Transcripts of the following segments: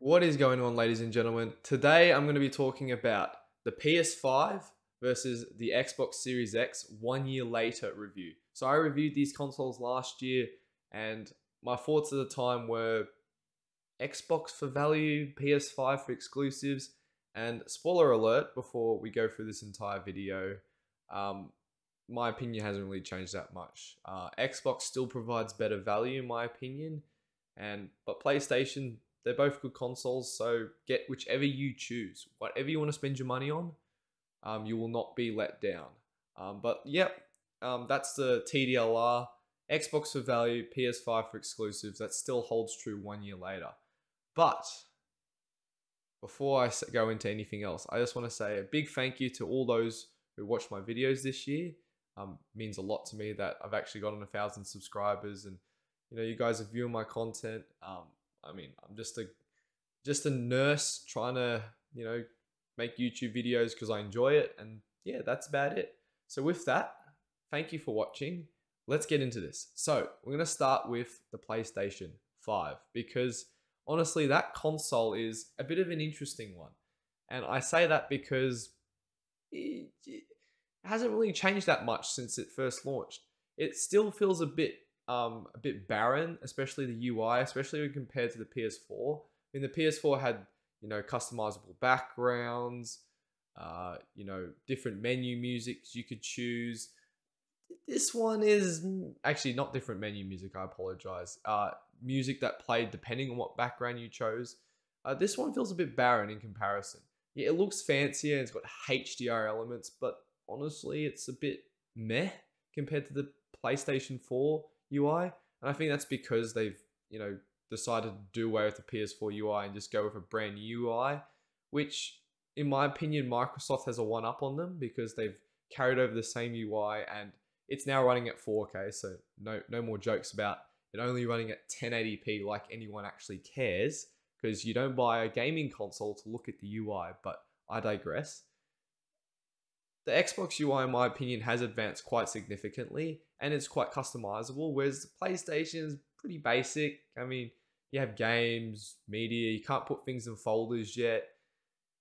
What is going on, ladies and gentlemen? Today I'm going to be talking about the PS5 versus the Xbox Series X 1 year later review. So I reviewed these consoles last year and my thoughts at the time were Xbox for value, PS5 for exclusives, and spoiler alert before we go through this entire video, my opinion hasn't really changed that much. Xbox still provides better value in my opinion, but PlayStation, they're both good consoles, so get whichever you choose. Whatever you want to spend your money on, you will not be let down. That's the TDLR. Xbox for value, PS5 for exclusives. That still holds true 1 year later. But before I go into anything else, I just want to say a big thank you to all those who watched my videos this year. Means a lot to me that I've actually gotten 1,000 subscribers, and you guys are viewing my content. I'm just a nurse trying to make YouTube videos because I enjoy it, and yeah, that's about it. So with that, thank you for watching. Let's get into this. So we're gonna start with the PlayStation 5 because honestly, that console is a bit of an interesting one, and I say that because it hasn't really changed that much since it first launched. It still feels a bit barren, especially the UI, especially when compared to the PS4. I mean, the PS4 had customizable backgrounds, different menu musics you could choose. This one is actually not different menu music. I apologize. Music that played depending on what background you chose. This one feels a bit barren in comparison. Yeah, it looks fancier. It's got HDR elements, but honestly, it's a bit meh compared to the PlayStation 4 UI. And I think that's because they've, decided to do away with the PS4 UI and just go with a brand new UI, which in my opinion, Microsoft has a one up on them because they've carried over the same UI and it's now running at 4K. So no more jokes about it only running at 1080p like anyone actually cares, because you don't buy a gaming console to look at the UI, but I digress. The Xbox UI, in my opinion, has advanced quite significantly and it's quite customizable, whereas the PlayStation is pretty basic. I mean, you have games, media, you can't put things in folders yet.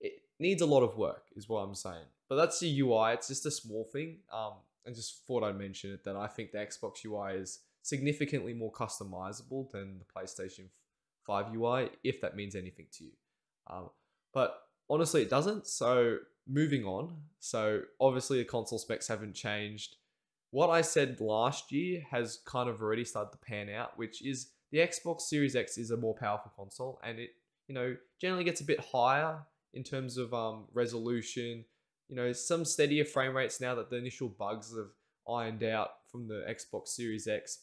It needs a lot of work, is what I'm saying. But that's the UI, it's just a small thing. I just thought I'd mention it, that I think the Xbox UI is significantly more customizable than the PlayStation 5 UI, if that means anything to you. But honestly, it doesn't. So moving on. So obviously the console specs haven't changed. What I said last year has kind of already started to pan out, which is the Xbox Series X is a more powerful console, and it, generally gets a bit higher in terms of resolution. Some steadier frame rates now that the initial bugs have ironed out from the Xbox Series X.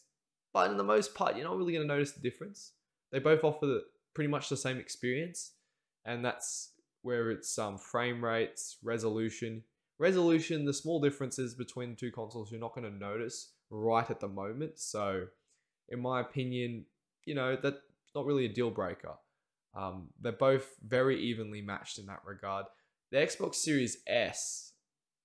But in the most part, you're not really going to notice the difference. They both offer pretty much the same experience, and that's where it's frame rates, resolution. Resolution, the small differences between the two consoles you're not going to notice right at the moment. So in my opinion, that's not really a deal breaker. They're both very evenly matched in that regard. The Xbox Series S,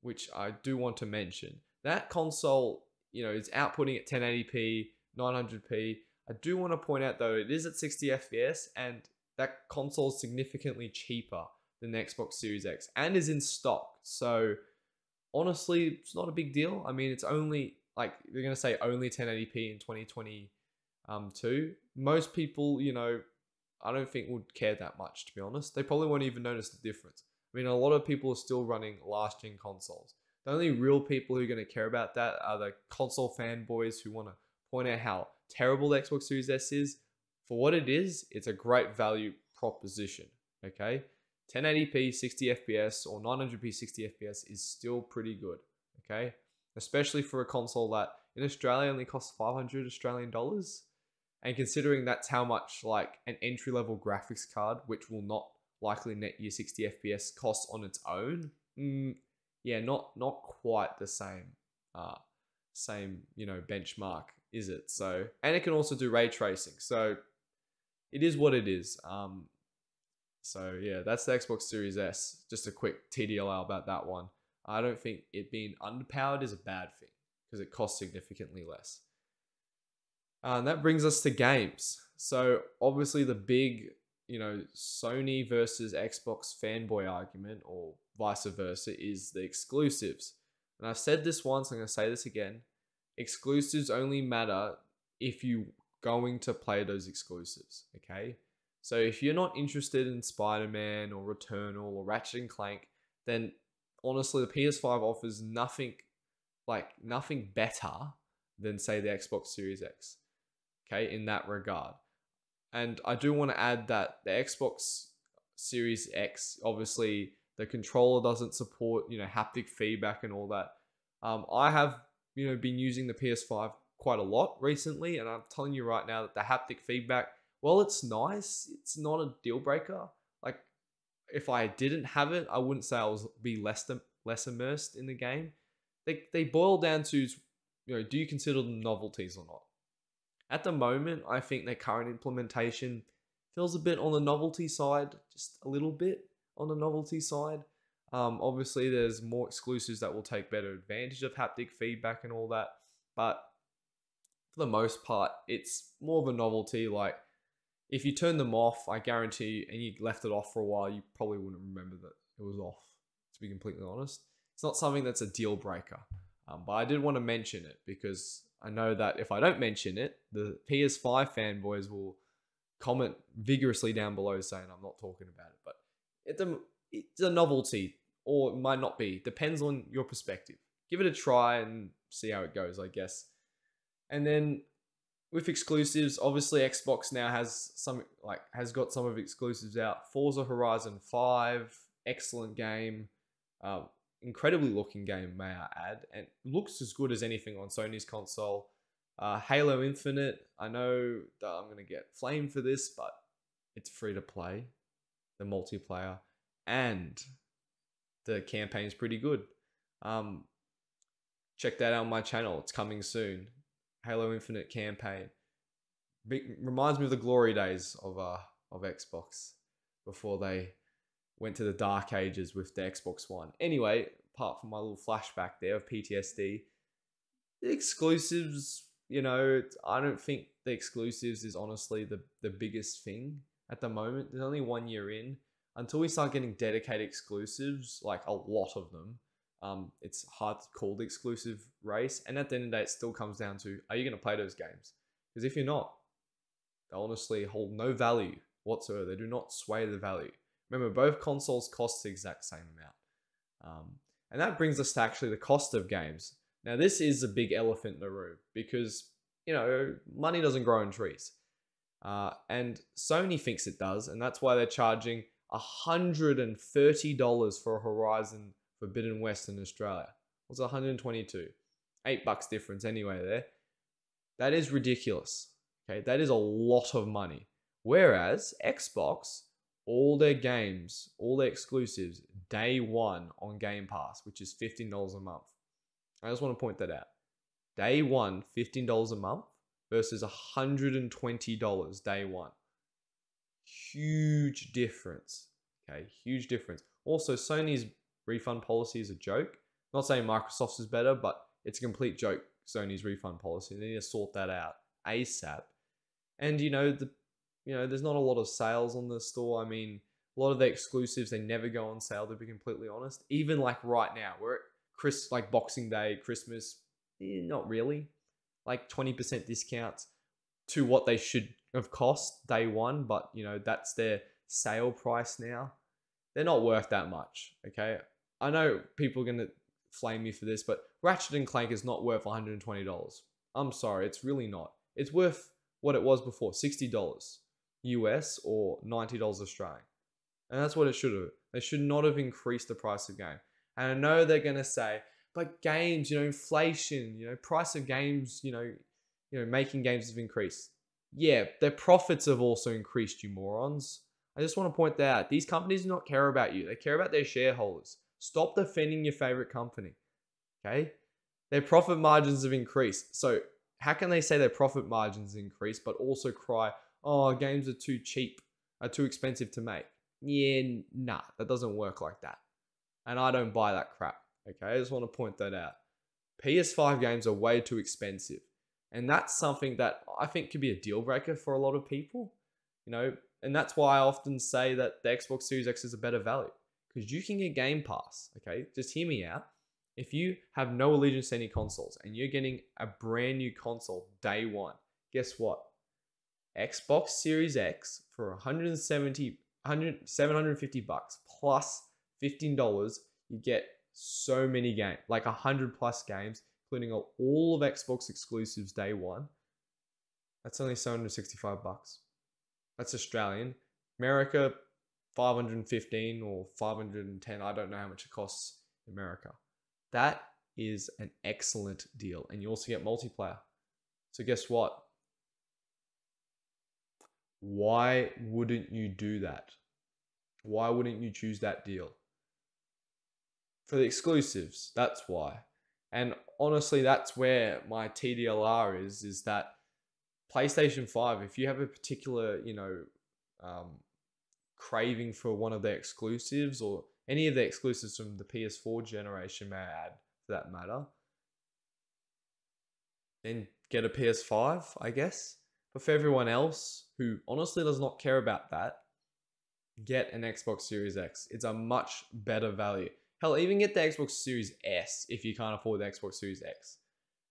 which I do want to mention, that console, is outputting at 1080p, 900p. I do want to point out though, it is at 60 FPS and that console is significantly cheaper than the Xbox Series X and is in stock. So honestly, it's not a big deal. I mean, it's only like, they're going to say only 1080p in 2022. Most people, I don't think would care that much, to be honest. They probably won't even notice the difference. I mean, a lot of people are still running last gen consoles. The only real people who are going to care about that are the console fanboys who want to point out how terrible the Xbox Series S is. For what it is, it's a great value proposition, okay? 1080p 60 FPS or 900p 60 FPS is still pretty good, okay? Especially for a console that in Australia only costs 500 Australian dollars. And considering that's how much like an entry-level graphics card, which will not likely net you 60 FPS costs on its own, yeah, not quite the same benchmark, is it? So, and it can also do ray tracing, so it is what it is. So yeah, that's the Xbox Series S. Just a quick TDLR about that one. I don't think it being underpowered is a bad thing because it costs significantly less. And that brings us to games. So obviously the big Sony versus Xbox fanboy argument, or vice versa, is the exclusives. And I've said this once, I'm going to say this again. Exclusives only matter if you're going to play those exclusives, okay? So if you're not interested in Spider-Man or Returnal or Ratchet and Clank, then honestly, the PS5 offers nothing better than, say, the Xbox Series X, okay, in that regard. And I do want to add that the Xbox Series X, obviously, the controller doesn't support, haptic feedback and all that. I have, been using the PS5 quite a lot recently, and I'm telling you right now that the haptic feedback, well, it's nice, it's not a deal breaker. Like, if I didn't have it, I wouldn't say I was be less immersed in the game. They boil down to, do you consider them novelties or not? At the moment, I think their current implementation feels a bit on the novelty side, just a little bit on the novelty side. Obviously, there's more exclusives that will take better advantage of haptic feedback and all that, but for the most part, it's more of a novelty. Like, if you turn them off, I guarantee you, and you left it off for a while, you probably wouldn't remember that it was off, to be completely honest. It's not something that's a deal breaker, but I did want to mention it because I know that if I don't mention it, the PS5 fanboys will comment vigorously down below saying I'm not talking about it. But it's a novelty, or it might not be. Depends on your perspective. Give it a try and see how it goes, I guess. And then with exclusives, obviously Xbox now has got some of exclusives out. Forza Horizon 5, excellent game. Incredibly looking game, may I add, and looks as good as anything on Sony's console. Halo Infinite, I know that I'm going to get flamed for this, but it's free to play, the multiplayer, and the campaign's pretty good. Check that out on my channel, it's coming soon. Halo Infinite campaign. Reminds me of the glory days of Xbox before they went to the dark ages with the Xbox One. Anyway, apart from my little flashback there of PTSD, the exclusives, I don't think the exclusives is honestly the biggest thing at the moment. There's only 1 year in. Until we start getting dedicated exclusives, like a lot of them, it's hard to call the exclusive race. And at the end of the day, it still comes down to, are you going to play those games? Because if you're not, they honestly hold no value whatsoever. They do not sway the value. Remember, both consoles cost the exact same amount. And that brings us to actually the cost of games. Now, this is a big elephant in the room because, money doesn't grow on trees. And Sony thinks it does, and that's why they're charging $130 for a Horizon Forbidden West in Australia. What's $122? $8 difference anyway there. That is ridiculous. Okay, that is a lot of money. Whereas Xbox, all their games, all their exclusives, day one on Game Pass, which is $15 a month. I just want to point that out. Day one, $15 a month versus $120 day one. Huge difference. Okay, huge difference. Also, Sony's refund policy is a joke. Not saying Microsoft's is better, but it's a complete joke, Sony's refund policy. They need to sort that out ASAP. And there's not a lot of sales on the store. I mean, a lot of the exclusives, they never go on sale, to be completely honest. Even like right now, we're at like Boxing Day, Christmas, not really. Like 20% discounts to what they should have cost day one, but that's their sale price now. They're not worth that much, okay? I know people are going to flame me for this, but Ratchet and Clank is not worth $120. I'm sorry, it's really not. It's worth what it was before, $60 US or $90 Australian. And that's what it should have. They should not have increased the price of game. And I know they're going to say, but games, inflation, price of games, making games have increased. Yeah, their profits have also increased, you morons. I just want to point that out. These companies do not care about you. They care about their shareholders. Stop defending your favorite company, okay? Their profit margins have increased. So how can they say their profit margins increased, but also cry, oh, games are too cheap, are too expensive to make? Yeah, nah, that doesn't work like that. And I don't buy that crap, okay? I just want to point that out. PS5 games are way too expensive. And that's something that I think could be a deal breaker for a lot of people. and that's why I often say that the Xbox Series X is a better value, because you can get Game Pass. Okay, just hear me out. If you have no allegiance to any consoles and you're getting a brand new console day one, guess what? Xbox Series X for 750 bucks plus $15, you get so many games, like 100 plus games, including all of Xbox exclusives day one. That's only 765 bucks. That's Australian. America, 515 or 510. I don't know how much it costs in America. That is an excellent deal. And you also get multiplayer. So guess what? Why wouldn't you do that? Why wouldn't you choose that deal? For the exclusives, that's why. And honestly, that's where my TDLR is that PlayStation 5, if you have a particular, craving for one of their exclusives or any of the exclusives from the PS4 generation, may I add, for that matter, then get a PS5, I guess. But for everyone else who honestly does not care about that, get an Xbox Series X. It's a much better value. Hell, even get the Xbox Series S if you can't afford the Xbox Series X,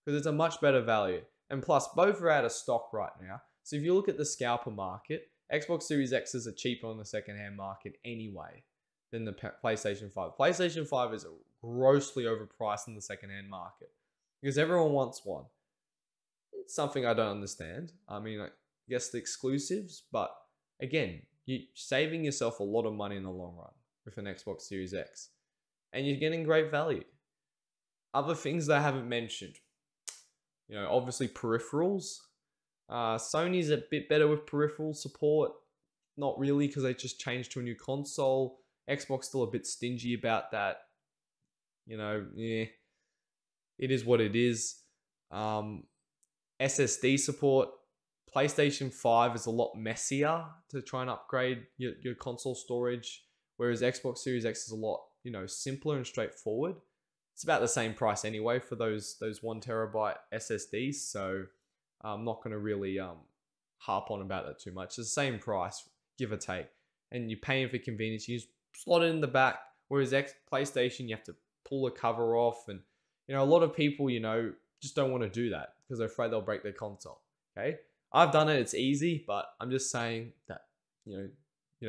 because it's a much better value. And plus, both are out of stock right now. So if you look at the scalper market, Xbox Series X's are cheaper on the secondhand market anyway than the PlayStation 5. PlayStation 5 is grossly overpriced in the secondhand market because everyone wants one. It's something I don't understand. I mean, I guess the exclusives, but again, you're saving yourself a lot of money in the long run with an Xbox Series X. And you're getting great value. Other things that I haven't mentioned, obviously peripherals. Sony's a bit better with peripheral support. Not really, because they just changed to a new console. Xbox still a bit stingy about that. It is what it is. SSD support. PlayStation 5 is a lot messier to try and upgrade your console storage, whereas Xbox Series X is a lot, simpler and straightforward. It's about the same price anyway for those 1 terabyte SSDs, so I'm not going to really harp on about that too much. It's the same price, give or take, and you're paying for convenience. You just slot it in the back, whereas PlayStation, you have to pull the cover off, and a lot of people, just don't want to do that because they're afraid they'll break their console. Okay, I've done it. It's easy, but I'm just saying that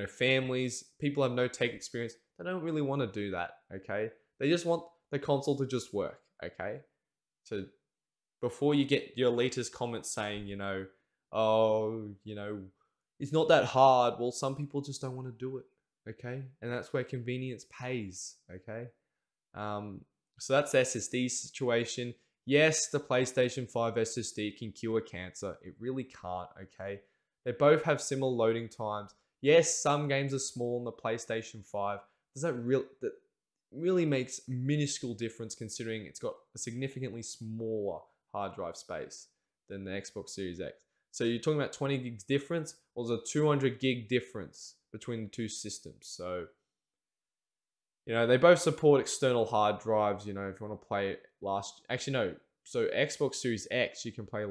families, people have no tech experience. They don't really want to do that. Okay, they just want the console to just work. Okay, so before you get your elitist comments saying, it's not that hard. Well, some people just don't want to do it. Okay, and that's where convenience pays. Okay, so that's the SSD situation. Yes, the PlayStation 5 SSD can cure cancer. It really can't. Okay, they both have similar loading times. Yes, some games are small on the PlayStation 5. That really makes minuscule difference considering it's got a significantly smaller hard drive space than the Xbox Series X. So you're talking about 20 gigs difference, or there's a 200 gig difference between the two systems. So, they both support external hard drives, if you want to play actually no. So Xbox Series X, you can play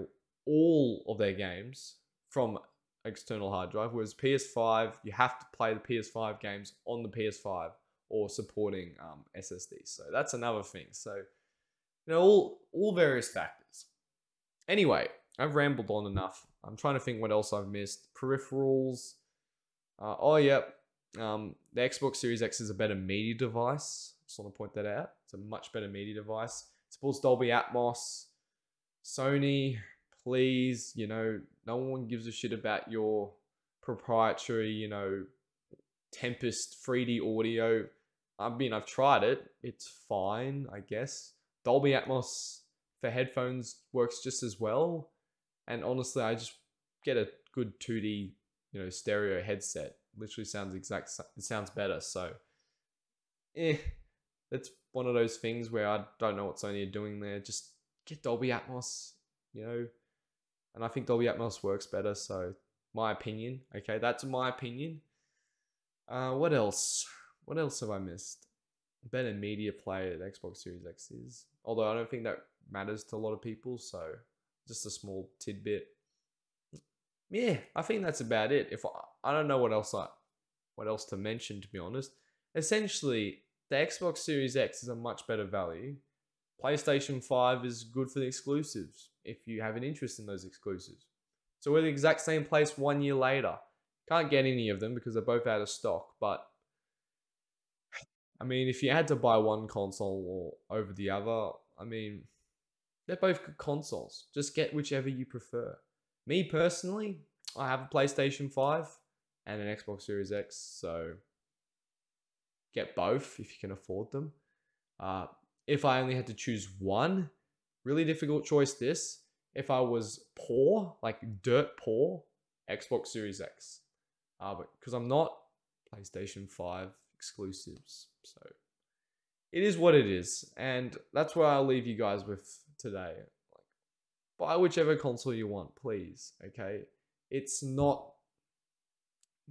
all of their games from external hard drive, whereas PS5, you have to play the PS5 games on the PS5 or supporting SSD. So that's another thing. So, all various factors. Anyway, I've rambled on enough. I'm trying to think what else I've missed. Peripherals. The Xbox Series X is a better media device. Just want to point that out. It's a much better media device. It supports Dolby Atmos. Sony, please, no one gives a shit about your proprietary, Tempest 3D audio. I mean, I've tried it. It's fine, I guess. Dolby Atmos for headphones works just as well. And honestly, I just get a good 2D, stereo headset. Literally it sounds better. So, it's one of those things where I don't know what Sony are doing there. Just get Dolby Atmos, and I think Dolby Atmos works better. So, my opinion. Okay, that's my opinion. What else? What else have I missed? Better media player the Xbox Series X is. Although I don't think that matters to a lot of people. So, just a small tidbit. Yeah, I think that's about it. I don't know what else to mention, to be honest. Essentially, the Xbox Series X is a much better value. PlayStation 5 is good for the exclusives if you have an interest in those exclusives. So we're the exact same place 1 year later. Can't get any of them because they're both out of stock. But I mean, if you had to buy one console or over the other, I mean, they're both good consoles. Just get whichever you prefer. Me personally, I have a PlayStation 5 and an Xbox Series X, so get both if you can afford them. If I only had to choose one, really difficult choice this. If I was poor, like dirt poor, Xbox Series X. But because I'm not, PlayStation 5 exclusives. So it is what it is. And that's where I'll leave you guys with today. Like, buy whichever console you want, please. Okay? It's not...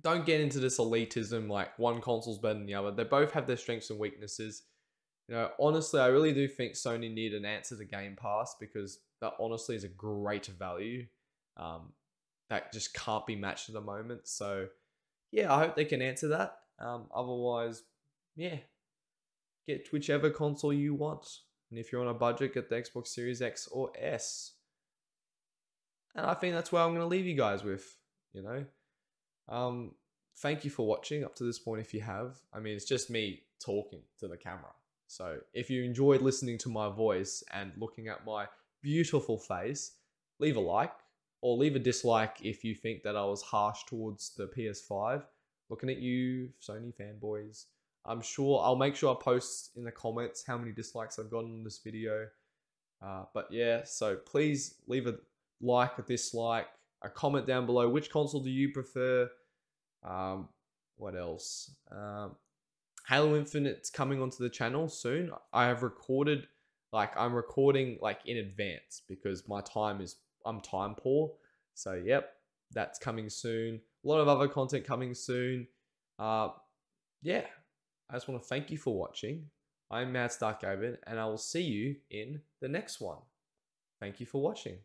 Don't get into this elitism, like one console's better than the other. They both have their strengths and weaknesses. You know, honestly, I really do think Sony need an answer to Game Pass because that honestly is a great value that just can't be matched at the moment. So, yeah, I hope they can answer that. Otherwise, yeah, get whichever console you want. And if you're on a budget, get the Xbox Series X or S. And I think that's where I'm going to leave you guys with, you know. Thank you for watching up to this point if you have. I mean, it's just me talking to the camera. So if you enjoyed listening to my voice and looking at my beautiful face, leave a like or leave a dislike if you think that I was harsh towards the PS5. Looking at you, Sony fanboys. I'll make sure I post in the comments how many dislikes I've gotten on this video. But yeah, so please leave a like, a dislike, a comment down below. Which console do you prefer? What else? Halo Infinite's coming onto the channel soon. I'm recording like in advance because I'm time poor. So yep, that's coming soon. A lot of other content coming soon. Yeah, I just want to thank you for watching. I'm Mad Stark Gavin, and I will see you in the next one. Thank you for watching.